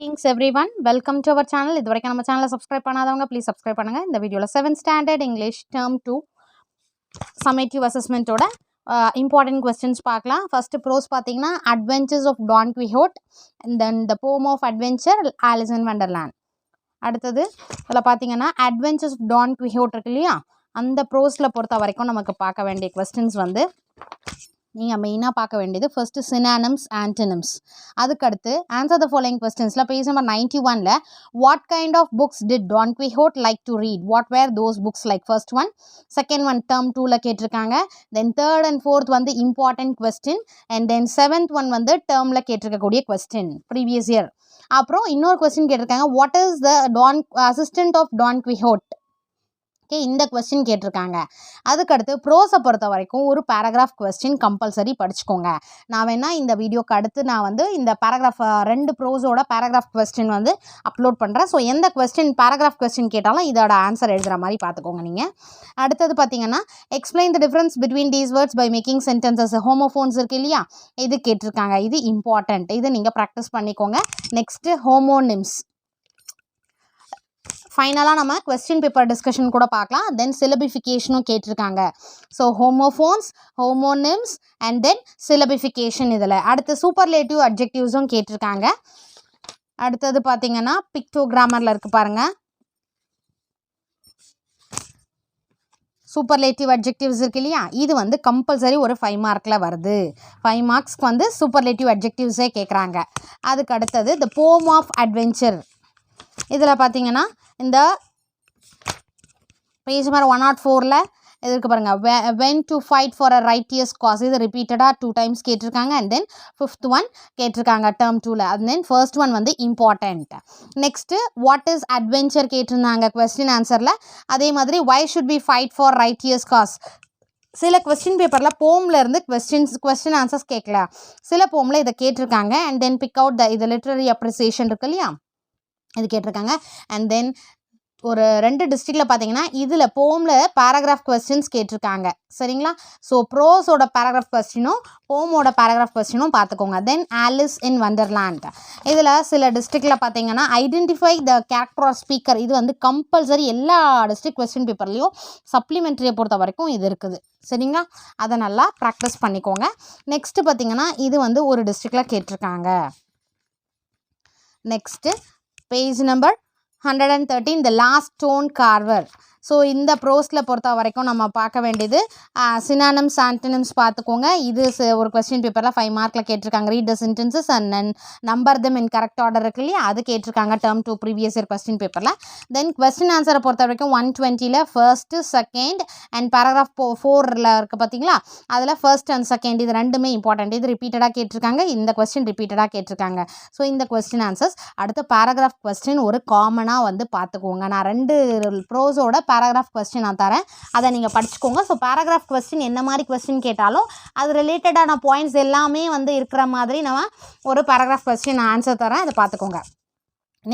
Greetings everyone, welcome to our channel. இதுவரைக்கும் நம்ம சேனலை சப்ஸ்கிரைப் பண்ணாதவங்க ப்ளீஸ் சப்ஸ்கிரைப் பண்ணுங்க. இந்த வீடியோவில் 7th standard English term 2 summative அசஸ்மெண்ட்டோட இம்பார்ட்டன்ட் கொஸ்டின்ஸ் பார்க்கலாம். ஃபர்ஸ்ட் ப்ரோஸ் பார்த்தீங்கன்னா adventures of Don Quixote and then the poem of adventure Alice in Wonderland. அடுத்தது இதில் பார்த்தீங்கன்னா அட்வென்ச்சர்ஸ் ஆஃப் டான் குவிஹோட் இருக்கு இல்லையா, அந்த ப்ரோஸில் பொறுத்த வரைக்கும் நமக்கு பார்க்க வேண்டிய கொஸ்டின்ஸ் வந்து நீங்கள் மெயினாக பார்க்க வேண்டியது ஃபர்ஸ்ட்டு சினானிம்ஸ் ஆன்டனிம்ஸ். அதுக்கடுத்து ஆன்சர் த ஃபாலோயிங் கொஸ்டின்ஸில் பேஜ் நம்பர் 91ல் what kind of books did Don Quixote like to read, what were those books like, first one. Second one term 2ல் கேட்டிருக்காங்க. தென் தேர்ட் அண்ட் ஃபோர்த் வந்து important question. And then seventh one வந்து டேர்மில் கேட்டிருக்கக்கூடிய question previous year. அப்புறம் இன்னொரு question கேட்டிருக்காங்க, what is the Don assistant of Don Quixote. Okay, இந்த question கேட்டிருக்காங்க. அதுக்கடுத்து ப்ரோஸை பொறுத்த வரைக்கும் ஒரு பேராகிராஃப் கொஸ்டின் கம்பல்சரி படிச்சுக்கோங்க. நான் வேணால் இந்த வீடியோக்கு அடுத்து நான் வந்து இந்த பேராகிராஃப் 2 ப்ரோஸோட பேராகிராஃப் கொஸ்டின் வந்து அப்லோட் பண்ணுறேன். ஸோ எந்த கொஸ்டின் பேராகிராஃப் கொஸ்டின் கேட்டாலும் இதோட ஆன்சர் எழுதுகிற மாதிரி பார்த்துக்கோங்க நீங்கள். அடுத்தது பார்த்தீங்கன்னா explain the difference between these words by making sentences. Homophones இருக்குது இல்லையா, இது கேட்டிருக்காங்க. இது இம்பார்ட்டண்ட், இது நீங்கள் ப்ராக்டிஸ் பண்ணிக்கோங்க. Next homonyms. ஃபைனலாக நம்ம கொஸ்டின் பேப்பர் டிஸ்கஷன் கூட பார்க்கலாம். தென் சிலபிஃபிகேஷனும் கேட்டிருக்காங்க. So homophones, homonyms and then syllabification. இதில் அடுத்து சூப்பர்லேட்டிவ் அட்ஜெக்டிவ்ஸும் கேட்டிருக்காங்க. அடுத்தது பார்த்தீங்கன்னா பிக்டோகிராமரில் இருக்குது பாருங்கள், சூப்பர்லேட்டிவ் அட்ஜெக்டிவ்ஸ் இருக்கு இல்லையா, இது வந்து கம்பல்சரி ஒரு 5 மார்க்கில் வருது. 5 மார்க்ஸ்க்கு வந்து சூப்பர்லேட்டிவ் அட்ஜெக்டிவ்ஸே கேட்குறாங்க. அதுக்கு அடுத்தது த போம் ஆஃப் அட்வென்ச்சர். இதில் பார்த்தீங்கன்னா இந்த பேஜ் நம்பர் 104ல் இது இருக்குது பாருங்கள், when to fight for a righteous cause. இது ரிப்பீட்டடாக 2 டைம்ஸ் கேட்டிருக்காங்க. அண்ட் தென் 5th ஒன் கேட்டிருக்காங்க டேர்ம் 2ல். அண்ட் தென் ஃபர்ஸ்ட் ஒன் வந்து important. Next what is adventure கேட்டிருந்தாங்க கொஸ்டின் ஆன்சரில். அதே மாதிரி why should be fight for righteous cause. சில கொஸ்டின் பேப்பரில் போமில் இருந்து கொஸ்டின் ஆன்சர்ஸ் கேட்கல, சில போமில் இதை கேட்டிருக்காங்க. And then big out the இது லிட்ரரி அப்ரிசியேஷன் இருக்கு இல்லையா, இது கேட்டிருக்காங்க. அண்ட் தென் ஒரு 2 டிஸ்ட்ரிக்டில் பார்த்தீங்கன்னா இதில் போமில் பேராகிராஃப் கொஸ்டின்ஸ் கேட்டிருக்காங்க. சரிங்களா, ஸோ ப்ரோஸோட பேராகிராஃப் கொஸ்டினும் போமோட பேராகிராஃப் கொஸ்டினும் பார்த்துக்கோங்க. Then Alice in Wonderland. இதில் சில டிஸ்ட்ரிக்டில் பார்த்தீங்கன்னா identify the character of speaker. இது வந்து கம்பல்சரி எல்லா டிஸ்ட்ரிக்ட் கொஸ்டின் பேப்பர்லேயும் சப்ளிமெண்ட்ரியை பொறுத்த வரைக்கும் இது இருக்குது. சரிங்களா, அதை நல்லா ப்ராக்டிஸ் பண்ணிக்கோங்க. நெக்ஸ்ட்டு பார்த்தீங்கன்னா இது வந்து ஒரு டிஸ்ட்ரிக்டில் கேட்டிருக்காங்க. Next page number 113 the last stone Carver. So இந்த ப்ரோஸில் பொறுத்த வரைக்கும் நம்ம பார்க்க வேண்டியது சினானிம்ஸ் ஆன்டனிம்ஸ் பார்த்துக்கோங்க. இது ஒரு கொஸ்டின் பேப்பரில் 5 மார்க்கில் கேட்டிருக்காங்க. Read the sentences and number them in correct order இருக்கு இல்லையா, அது கேட்டிருக்காங்க டேர்ம் 2 ப்ரீவியஸ் இயர் கொஸ்டின் பேப்பரில். தென் கொஸ்டின் ஆன்சரை பொறுத்த வரைக்கும் 120ல் ஃபர்ஸ்ட்டு செகண்ட் அண்ட் பேராகிராஃப் 4ல் இருக்குது பார்த்தீங்களா, அதில் ஃபர்ஸ்ட் அண்ட் செகண்ட் இது ரெண்டுமே இம்பார்ட்டன்ட். இது ரிப்பீட்டடாக கேட்டிருக்காங்க, இந்த கொஸ்டின் ரிப்பீட்டடாக கேட்டிருக்காங்க. ஸோ இந்த கொஸ்டின் ஆன்சர்ஸ். அடுத்த பேராகிராஃப் கொஸ்டின் ஒரு காமனாக வந்து பார்த்துக்கோங்க. நான் 2 ப்ரோஸோட பேராகிராஃப் கொஸ்டின் நான் தரேன், அதை நீங்கள் படிச்சுக்கோங்க. ஸோ பேராகிராஃப் கொஸ்டின் என்ன மாதிரி கொஸ்டின் கேட்டாலும் அது ரிலேட்டடான பாயிண்ட்ஸ் எல்லாமே வந்து இருக்கிற மாதிரி நம்ம ஒரு பேராகிராஃப் கொஸ்டின் நான் ஆன்சர் தரேன், அதை பார்த்துக்கோங்க.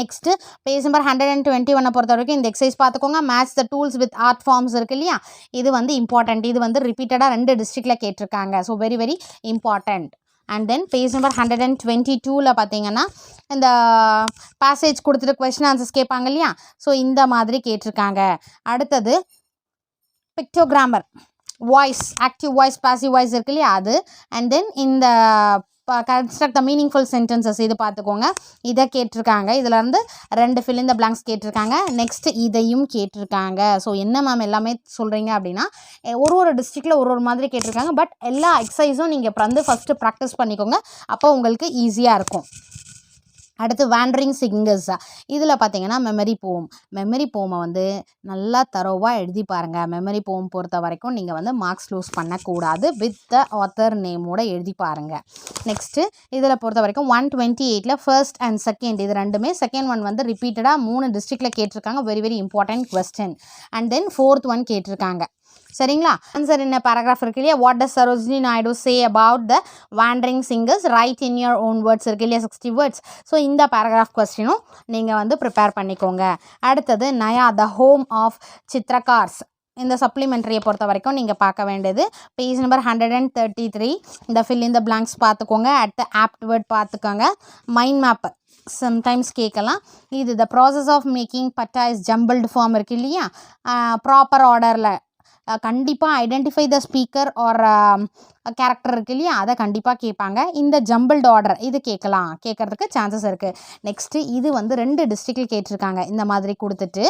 நெக்ஸ்ட்டு பேஜ் நம்பர் 121 பொறுத்த வரைக்கும் இந்த எக்ஸசைஸ் பார்த்துக்கோங்க. Match the tools with art forms இருக்கு இல்லையா, இது வந்து இம்பார்ட்டண்ட். இது வந்து ரிப்பீட்டடாக 2 டிஸ்ட்ரிக்டில் கேட்டிருக்காங்க. So very very important. And then page number 122ல் பார்த்தீங்கன்னா இந்த பேசேஜ் கொடுத்துட்டு கொஸ்டின் ஆன்சர்ஸ் கேட்பாங்க இல்லையா, ஸோ இந்த மாதிரி கேட்டிருக்காங்க. அடுத்தது பிக்டோகிராமர், voice, active voice, passive voice இருக்கு இல்லையா, அது. அண்ட் தென் இந்த கன்ஸ்ட்ரக்ட் த மீனிங்ஃபுல் சென்டென்சஸ், இது பார்த்துக்கோங்க. இதை கேட்டிருக்காங்க. இதில் இருந்து 2 fill in the blanks கேட்டிருக்காங்க. நெக்ஸ்ட் இதையும் கேட்டிருக்காங்க. ஸோ என்ன மேம் எல்லாமே சொல்கிறீங்க அப்படின்னா, ஒரு டிஸ்ட்ரிக்டில் ஒரு மாதிரி கேட்டிருக்காங்க. பட் எல்லா எக்ஸசைஸும் நீங்கள் வந்து ஃபஸ்ட்டு ப்ராக்டிஸ் பண்ணிக்கோங்க, அப்போ உங்களுக்கு ஈஸியாக இருக்கும். அடுத்து வேண்டரிங் சிங்கர்ஸ். இதில் பார்த்தீங்கன்னா மெமரி போமை வந்து நல்லா தரோவாக எழுதி பாருங்கள். மெமரி போம் பொறுத்த வரைக்கும் நீங்கள் வந்து மார்க்ஸ் லூஸ் பண்ணக்கூடாது. வித் த ஆத்தர் நேமோட எழுதி பாருங்கள். நெக்ஸ்ட்டு இதில் பொறுத்த வரைக்கும் 128ல் ஃபர்ஸ்ட் அண்ட் செகண்ட் இது ரெண்டுமே, செகண்ட் ஒன் வந்து ரிப்பீட்டடாக 3 டிஸ்ட்ரிக்டில் கேட்டிருக்காங்க. Very very important question. And then fourth one கேட்டிருக்காங்க. சரிங்களா, ஆன்சர் என்ன பேராகிராஃப் இருக்கு இல்லையா, what does Sarojini Naidu say about the wandering singers, right in your own words இருக்கு இல்லையா, 60 வேர்ட்ஸ். ஸோ இந்த பேராகிராஃப் கொஸ்டினும் நீங்கள் வந்து ப்ரிப்பேர் பண்ணிக்கோங்க. அடுத்தது நயா த ஹோம் ஆஃப் சித்ரகார்ஸ். இந்த சப்ளிமெண்ட்ரியை பொறுத்த வரைக்கும் நீங்கள் பார்க்க வேண்டியது பேஜ் நம்பர் 133. இந்த ஃபில் இந்த பிளாங்க்ஸ் பார்த்துக்கோங்க. அடுத்த ஆப்ட் வேர்ட் பார்த்துக்கோங்க. மைண்ட் மேப் சம்டைம்ஸ் கேட்கலாம். இது the process of making butter is jumbled form இருக்குது இல்லையா, ப்ராப்பர் ஆர்டரில் கண்டிப்பாக identify the speaker or character இருக்குது இல்லையா, அதை கண்டிப்பாக கேட்பாங்க. இந்த ஜம்பிள்டு ஆர்டர் இது கேட்கறதுக்கு சான்சஸ் இருக்குது. நெக்ஸ்ட்டு இது வந்து 2 டிஸ்ட்ரிக்டில் கேட்டிருக்காங்க. இந்த மாதிரி கொடுத்துட்டு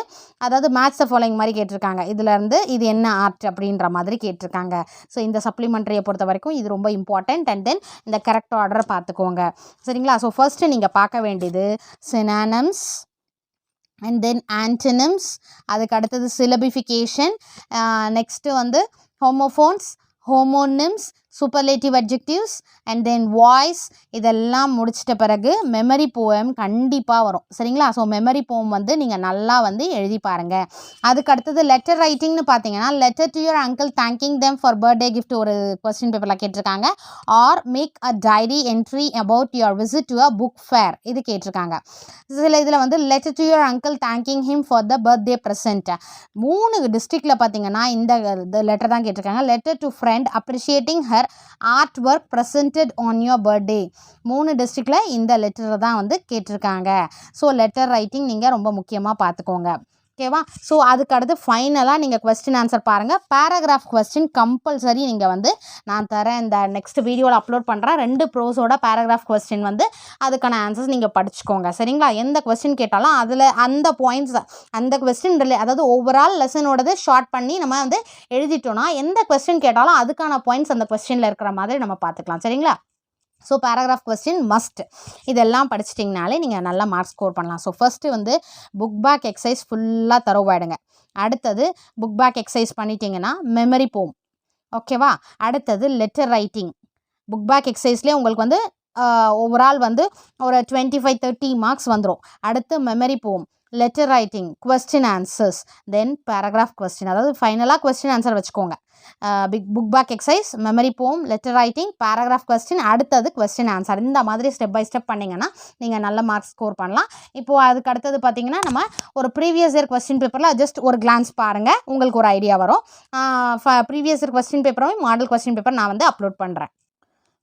அதாவது மேட்ச் த ஃபாலோயிங் மாதிரி கேட்டிருக்காங்க. இதுலேருந்து இது என்ன ஆர்ட் அப்படின்ற மாதிரி கேட்டிருக்காங்க. ஸோ இந்த சப்ளிமெண்ட்ரியை பொறுத்த வரைக்கும் இது ரொம்ப இம்பார்ட்டண்ட். அண்ட் தென் இந்த கரெக்ட் ஆர்டரை பார்த்துக்கோங்க. சரிங்களா? ஸோ ஃபர்ஸ்ட்டு நீங்கள் பார்க்க வேண்டியது சினானம்ஸ் அண்ட் தென் ஆன்டனிம்ஸ், அதுக்கு அடுத்தது சிலபிஃபிகேஷன், நெக்ஸ்ட்டு வந்து homophones, homonyms, superlative adjectives and then voice. இதெல்லாம் முடிச்சிட்ட பிறகு மெமரி போயம் கண்டிப்பாக வரும். சரிங்களா? ஸோ மெமரி போயம் வந்து நீங்கள் நல்லா வந்து எழுதி பாருங்கள். அதுக்கு அடுத்தது லெட்டர் ரைட்டிங்னு பார்த்தீங்கன்னா letter to your uncle thanking them for birthday gift ஒரு கொஸ்டின் பேப்பரில் கேட்டிருக்காங்க. Or make a diary entry about your visit to a book fair இது கேட்டிருக்காங்க. சில இதில் வந்து letter to your uncle thanking him for the birthday present 3 டிஸ்ட்ரிக்டில் பார்த்தீங்கன்னா இந்த லெட்டர் தான் கேட்டிருக்காங்க. Letter to friend appreciating her art work presented on your birthday 3 டிஸ்ட்ரிக்டில் இந்த லெட்டரை தான் வந்து கேட்டிருக்காங்க. ஸோ லெட்டர் ரைட்டிங் நீங்கள் ரொம்ப முக்கியமாக பார்த்துக்கோங்க. ஓகேவா? ஸோ அதுக்கு அடுத்து ஃபைனலாக நீங்கள் கொஸ்டின் ஆன்சர் பாருங்கள். பேராகிராஃப் கொஸ்டின் கம்பல்சரி நீங்கள் வந்து நான் தரேன், இந்த நெக்ஸ்ட் வீடியோவில் அப்லோட் பண்ணுறேன். 2 ப்ரோஸோட பேராகிராஃப் கொஸ்டின் வந்து அதுக்கான ஆன்சர்ஸ் நீங்கள் படிச்சுக்கோங்க. சரிங்களா? எந்த கொஸ்டின் கேட்டாலும் அதில் அந்த பாயிண்ட்ஸ் அந்த கொஸ்டின் அதாவது ஓவரால் லெசனோடது ஷார்ட் பண்ணி நம்ம வந்து எழுதிட்டோன்னா எந்த கொஸ்டின் கேட்டாலும் அதுக்கான பாயிண்ட்ஸ் அந்த கொஸ்டினில் இருக்கிற மாதிரி நம்ம பார்த்துக்கலாம். சரிங்களா? So paragraph question must. இதெல்லாம் படிச்சிட்டிங்கனாலே நீங்கள் நல்லா மார்க்ஸ் ஸ்கோர் பண்ணலாம். ஸோ ஃபஸ்ட்டு வந்து புக் பேக் எக்ஸசைஸ் ஃபுல்லாக தரோவாயிடுங்க. அடுத்தது புக் பேக் எக்ஸசைஸ் பண்ணிட்டீங்கன்னா மெமரி போம். ஓகேவா? அடுத்தது லெட்டர் ரைட்டிங். புக் பேக் எக்ஸசைஸ்லேயே உங்களுக்கு வந்து ஓவரால் வந்து ஒரு 25-30 மார்க்ஸ் வந்துடும். அடுத்து மெமரி போம், லெட்டர் ரைட்டிங், கொஸ்டின் ஆன்சர்ஸ், தென் பேராகிராஃப் கொஸ்டின். அதாவது ஃபைனலாக கொஸ்டின் ஆன்சர் வச்சுக்கோங்க. புக் பேக் எக்ஸசைஸ், மெமரி போம், லெட்டர் ரைட்டிங், பேராகிராஃப் கொஸ்டின், அடுத்தது கொஸ்டின் ஆன்சர். இந்த மாதிரி ஸ்டெப் பை ஸ்டெப் பண்ணிங்கன்னா நீங்கள் நல்ல மார்க்ஸ் ஸ்கோர் பண்ணலாம். இப்போது அதுக்கு அடுத்தது பார்த்தீங்கன்னா நம்ம ஒரு ப்ரீவியஸ் இயர் கொஸ்டின் பேப்பரில் ஜஸ்ட் ஒரு கிளான்ஸ் பாருங்கள், உங்களுக்கு ஒரு ஐடியா வரும். ப்ரீவியஸ் இயர் கொஸ்டின் பேப்பரும் மாடல் கொஸ்டின் பேப்பர் நான் வந்து அப்லோட் பண்ணுறேன்.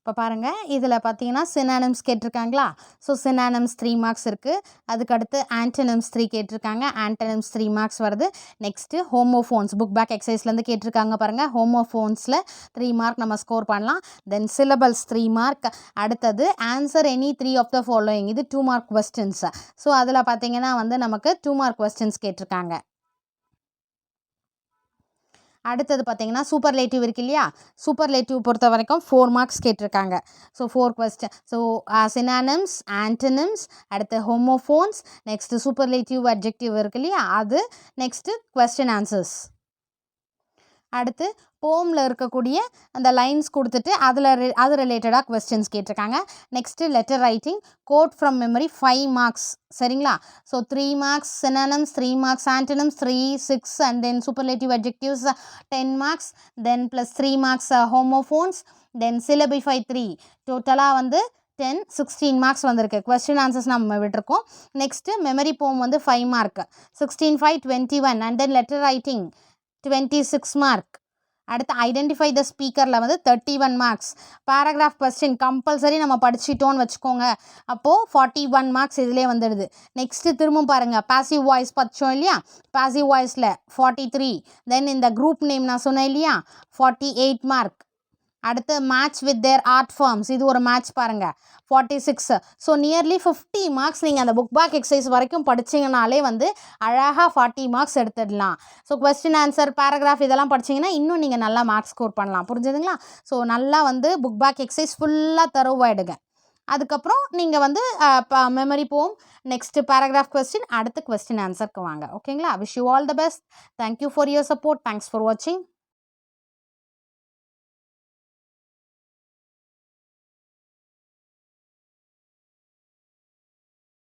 இப்போ பாருங்கள், இதில் பார்த்தீங்கன்னா சினானிம்ஸ் கேட்டிருக்காங்களா? ஸோ சினானிம்ஸ் 3 மார்க்ஸ் இருக்குது. அதுக்கடுத்து ஆன்டனிம்ஸ் 3 கேட்டிருக்காங்க. ஆன்டனிம்ஸ் 3 மார்க்ஸ் வருது. நெக்ஸ்ட்டு ஹோமோஃபோன்ஸ் புக் பேக் எக்ஸசைஸ்லேருந்து கேட்டிருக்காங்க பாருங்கள். ஹோமோஃபோன்ஸில் 3 மார்க் நம்ம ஸ்கோர் பண்ணலாம். Then syllables 3 mark. அடுத்தது answer any 3 of the following, இது 2 மார்க் கொஸ்டின்ஸ். ஸோ அதில் பார்த்தீங்கன்னா வந்து நமக்கு 2 மார்க் கொஸ்டின்ஸ் கேட்டிருக்காங்க. அடுத்தது பார்த்தீங்கன்னா சூப்பர்லேட்டிவ் இருக்கு இல்லையா, சூப்பர்லேட்டிவ் பொறுத்த வரைக்கும் 4 மார்க்ஸ் கேட்டிருக்காங்க. So 4 question. So synonyms, antonyms, அடுத்து ஹோமோஃபோன்ஸ், நெக்ஸ்ட்டு சூப்பர்லேட்டிவ் அட்ஜெக்டிவ் இருக்கு இல்லையா அது, நெக்ஸ்ட்டு கொஸ்டின் ஆன்சர்ஸ். அடுத்து போமில் இருக்கக்கூடிய அந்த லைன்ஸ் கொடுத்துட்டு அது ரிலேட்டடாக கொஸ்டின்ஸ் கேட்டிருக்காங்க. Next letter writing, quote from memory 5 marks. சரிங்களா? So 3 marks synonyms, 3 marks antonyms, 3, 6 and then superlative adjectives 10 marks, then plus 3 marks homophones, then syllabify 3. டோட்டலாக வந்து 10, 16 மார்க்ஸ் வந்திருக்கு. கொஸ்டின் ஆன்சர்ஸ் நம்ம விட்டுருக்கோம். நெக்ஸ்ட்டு மெமரி போம் வந்து 5 mark, 16, 5, 21 and then letter writing 26 mark. அடுத்து identify the ஸ்பீக்கரில் வந்து 31 மார்க்ஸ். பேராகிராஃப் கொஸ்டின் கம்பல்சரி நம்ம படிச்சிட்டோன்னு வச்சுக்கோங்க, அப்போது 41 மார்க்ஸ் இதிலே வந்துடுது. நெக்ஸ்ட்டு திரும்ப பாருங்கள், பாசிவ் வாய்ஸ் படித்தோம் இல்லையா, பாசிவ் வாய்ஸில் 43. தென் இந்த குரூப் நேம் நான் சொன்னேன் இல்லையா 48 மார்க். அடுத்து match with their art forms, இது ஒரு மேட்ச் பாருங்கள் 46. ஸோ நியர்லி 50 மார்க்ஸ் நீங்கள் அந்த புக் பேக் எக்ஸசைஸ் வரைக்கும் படிச்சிங்கனாலே வந்து அழகாக 40 மார்க்ஸ் எடுத்துடலாம். ஸோ கொஸ்டின் ஆன்சர், பேராகிராஃப் இதெல்லாம் படிச்சிங்கன்னா இன்னும் நீங்கள் நல்லா மார்க்ஸ் ஸ்கோர் பண்ணலாம். புரிஞ்சுதுங்களா? ஸோ நல்லா வந்து புக் பேக் எக்ஸசைஸ் ஃபுல்லாக தரோவாயிடுங்க. அதுக்கப்புறம் நீங்கள் வந்து மெமரி போம், நெக்ஸ்ட்டு பேராகிராஃப் கொஸ்டின், அடுத்து கொஸ்டின் ஆன்சருக்கு வாங்க. ஓகேங்களா? Wish you all the best. Thank you for your support. Thanks for வாட்சிங்.